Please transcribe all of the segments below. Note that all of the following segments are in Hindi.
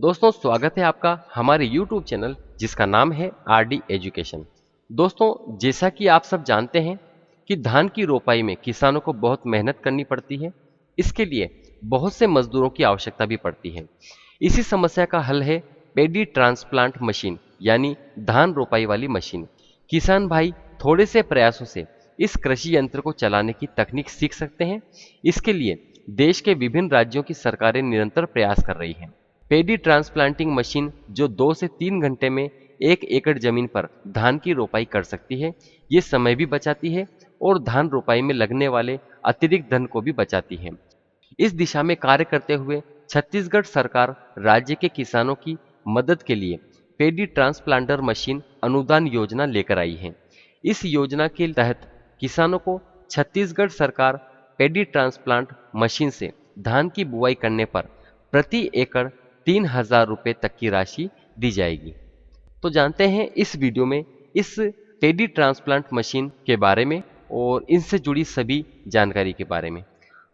दोस्तों स्वागत है आपका हमारे YouTube चैनल जिसका नाम है आरडी एजुकेशन। दोस्तों जैसा कि आप सब जानते हैं कि धान की रोपाई में किसानों को बहुत मेहनत करनी पड़ती है। इसके लिए बहुत से मजदूरों की आवश्यकता भी पड़ती है। इसी समस्या का हल है पेडी ट्रांसप्लांट मशीन यानी धान रोपाई वाली मशीन। किसान भाई थोड़े से प्रयासों से इस कृषि यंत्र को चलाने की तकनीक सीख सकते हैं। इसके लिए देश के विभिन्न राज्यों की सरकारें निरंतर प्रयास कर रही हैं। पेडी ट्रांसप्लांटिंग मशीन जो 2 से 3 घंटे में 1 एकड़ जमीन पर धान की रोपाई कर सकती है। ये समय भी बचाती है और धान रोपाई में लगने वाले अतिरिक्त धन को भी बचाती है। इस दिशा में कार्य करते हुए छत्तीसगढ़ सरकार राज्य के किसानों की मदद के लिए पेडी ट्रांसप्लांटर मशीन अनुदान योजना लेकर आई है। इस योजना के तहत किसानों को छत्तीसगढ़ सरकार पेडी ट्रांसप्लांट मशीन से धान की बुआई करने पर प्रति एकड़ 3,000 रुपये तक की राशि दी जाएगी। तो जानते हैं इस वीडियो में इस पेडी ट्रांसप्लांट मशीन के बारे में और इनसे जुड़ी सभी जानकारी के बारे में।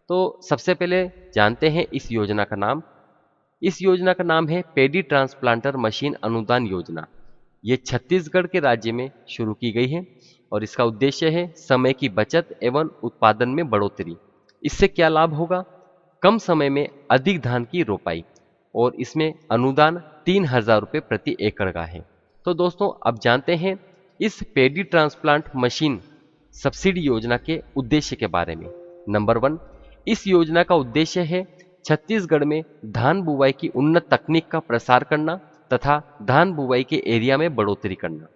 तो सबसे पहले जानते हैं इस योजना का नाम। इस योजना का नाम है पेडी ट्रांसप्लांटर मशीन अनुदान योजना। ये छत्तीसगढ़ के राज्य में शुरू की गई है और इसका उद्देश्य है समय की बचत एवं उत्पादन में बढ़ोतरी। इससे क्या लाभ होगा? कम समय में अधिक धान की रोपाई और इसमें अनुदान 3,000 रुपये प्रति एकड़ का है। तो दोस्तों अब जानते हैं इस पेडी ट्रांसप्लांट मशीन सब्सिडी योजना के उद्देश्य के बारे में। नंबर 1, इस योजना का उद्देश्य है छत्तीसगढ़ में धान बुवाई की उन्नत तकनीक का प्रसार करना तथा धान बुवाई के एरिया में बढ़ोतरी करना।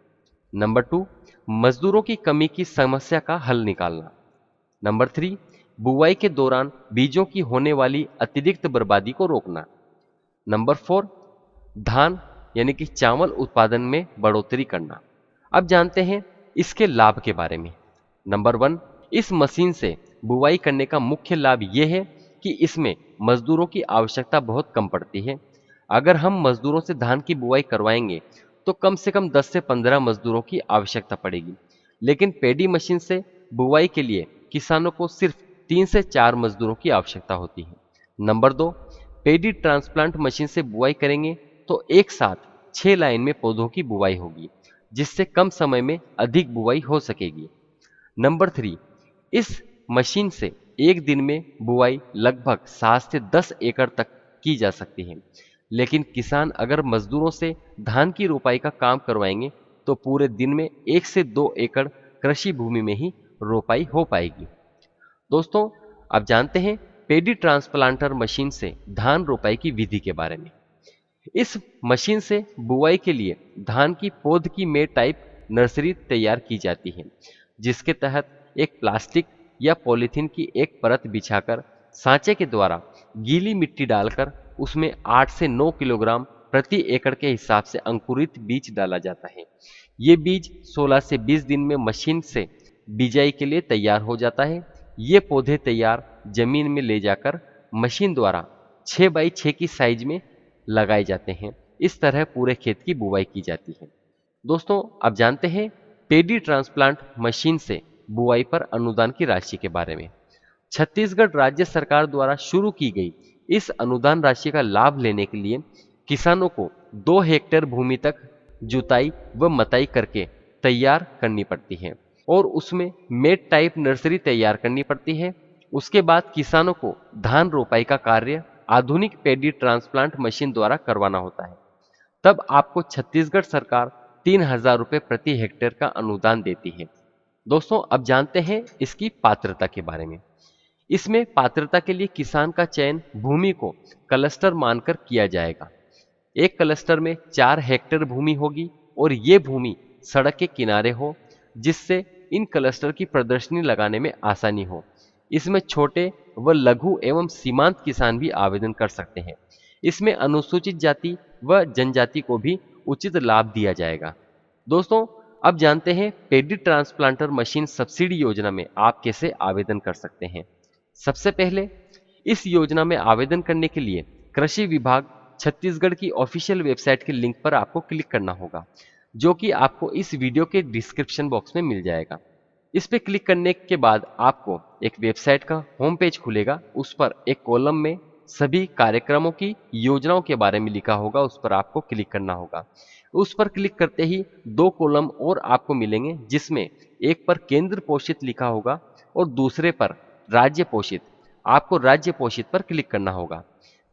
नंबर 2, मजदूरों की कमी की समस्या का हल निकालना। नंबर 3, बुवाई के दौरान बीजों की होने वाली अतिरिक्त बर्बादी को रोकना। नंबर 4, धान यानी कि चावल उत्पादन में बढ़ोतरी करना। अब जानते हैं इसके लाभ के बारे में। नंबर 1, इस मशीन से बुवाई करने का मुख्य लाभ यह है कि इसमें मजदूरों की आवश्यकता बहुत कम पड़ती है। अगर हम मजदूरों से धान की बुवाई करवाएंगे तो कम से कम 10 से 15 मजदूरों की आवश्यकता पड़ेगी। लेकिन पेडी मशीन से बुवाई के लिए किसानों को सिर्फ 3 से 4 मजदूरों की आवश्यकता होती है। नंबर 2, पेडी ट्रांसप्लांट मशीन से बुआई करेंगे तो एक साथ 6 लाइन में पौधों की बुआई होगी, जिससे कम समय में अधिक बुआई हो सकेगी। नंबर 3, इस मशीन से एक दिन में बुआई लगभग 7 से 10 एकड़ तक की जा सकती है। लेकिन किसान अगर मजदूरों से धान की रोपाई का काम करवाएंगे तो पूरे दिन में 1 से 2 एकड़ कृषि भूमि में ही रोपाई हो पाएगी। दोस्तों अब जानते हैं पेडी ट्रांसप्लांटर मशीन से धान रोपाई की विधि के बारे में। इस मशीन से बुआई के लिए धान की पौध की मेड़ टाइप नर्सरी तैयार की जाती है, जिसके तहत एक प्लास्टिक या पॉलीथीन की एक परत बिछाकर सांचे के द्वारा गीली मिट्टी डालकर उसमें 8 से 9 किलोग्राम प्रति एकड़ के हिसाब से अंकुरित बीज डाला जाता है। ये बीज 16 से 20 दिन में मशीन से बिजाई के लिए तैयार हो जाता है। ये पौधे तैयार जमीन में ले जाकर मशीन द्वारा 6 बाई 6 की साइज में लगाए जाते हैं। इस तरह पूरे खेत की बुवाई की जाती है। दोस्तों अब जानते हैं पेडी ट्रांसप्लांट मशीन से बुआई पर अनुदान की राशि के बारे में। छत्तीसगढ़ राज्य सरकार द्वारा शुरू की गई इस अनुदान राशि का लाभ लेने के लिए किसानों को 2 हेक्टेयर भूमि तक जुताई व मताई करके तैयार करनी पड़ती है और उसमें मेड टाइप नर्सरी तैयार करनी पड़ती है। उसके बाद किसानों को धान रोपाई का कार्य आधुनिक पेडी ट्रांसप्लांट मशीन द्वारा करवाना होता है। तब आपको छत्तीसगढ़ सरकार 3,000 रुपये प्रति हेक्टेयर का अनुदान देती है। दोस्तों अब जानते हैं इसकी पात्रता के बारे में। इसमें पात्रता के लिए किसान का चयन भूमि को क्लस्टर मानकर किया जाएगा। एक क्लस्टर में 4 हेक्टेयर भूमि होगी और ये भूमि सड़क के किनारे हो, जिससे इन क्लस्टर की प्रदर्शनी लगाने में आसानी हो। इसमें छोटे व लघु एवं सीमांत किसान भी आवेदन कर सकते हैं। इसमें अनुसूचित जाति व जनजाति को भी उचित लाभ दिया जाएगा। दोस्तों अब जानते हैं पेडी ट्रांसप्लांटर मशीन सब्सिडी योजना में आप कैसे आवेदन कर सकते हैं। सबसे पहले इस योजना में आवेदन करने के लिए कृषि विभाग छत्तीसगढ़ की ऑफिशियल वेबसाइट के लिंक पर आपको क्लिक करना होगा, जो कि आपको इस वीडियो के डिस्क्रिप्शन बॉक्स में मिल जाएगा। इस पर क्लिक करने के बाद आपको एक वेबसाइट का होम पेज खुलेगा। उस पर एक कॉलम में सभी कार्यक्रमों की योजनाओं के बारे में लिखा होगा, उस पर आपको क्लिक करना होगा। उस पर क्लिक करते ही दो कॉलम और आपको मिलेंगे, जिसमें एक पर केंद्र पोषित लिखा होगा और दूसरे पर राज्य पोषित। आपको राज्य पोषित पर क्लिक करना होगा।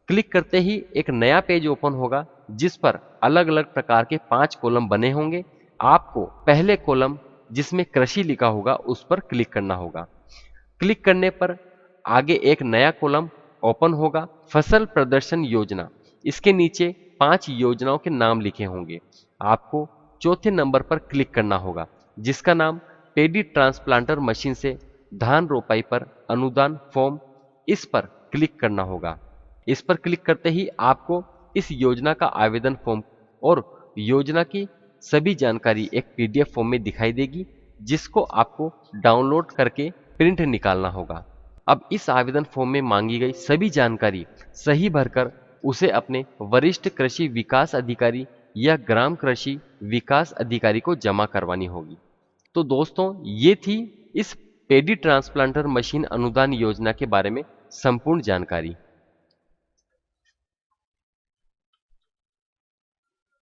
क्लिक करते ही एक नया पेज ओपन होगा, जिस पर अलग अलग प्रकार के 5 कॉलम बने होंगे। आपको पहले कॉलम जिसमें कृषि लिखा होगा उस पर क्लिक करना होगा। क्लिक करने पर आगे एक नया कॉलम ओपन होगा, फसल प्रदर्शन योजना। इसके नीचे 5 योजनाओं के नाम लिखे होंगे। आपको चौथे नंबर पर क्लिक करना होगा, जिसका नाम पेडी ट्रांसप्लांटर मशीन से धान रोपाई पर अनुदान फॉर्म। इस पर क्लिक करना होगा। इस पर क्लिक करते ही आपको इस योजना का आवेदन फॉर्म और योजना की सभी जानकारी एक पीडीएफ फॉर्म में दिखाई देगी, जिसको आपको डाउनलोड करके प्रिंट निकालना होगा। अब इस आवेदन फॉर्म में मांगी गई सभी जानकारी सही भरकर उसे अपने वरिष्ठ कृषि विकास अधिकारी या ग्राम कृषि विकास अधिकारी को जमा करवानी होगी। तो दोस्तों, ये थी इस पेडी ट्रांसप्लांटर मशीन अनुदान योजना के बारे में संपूर्ण जानकारी।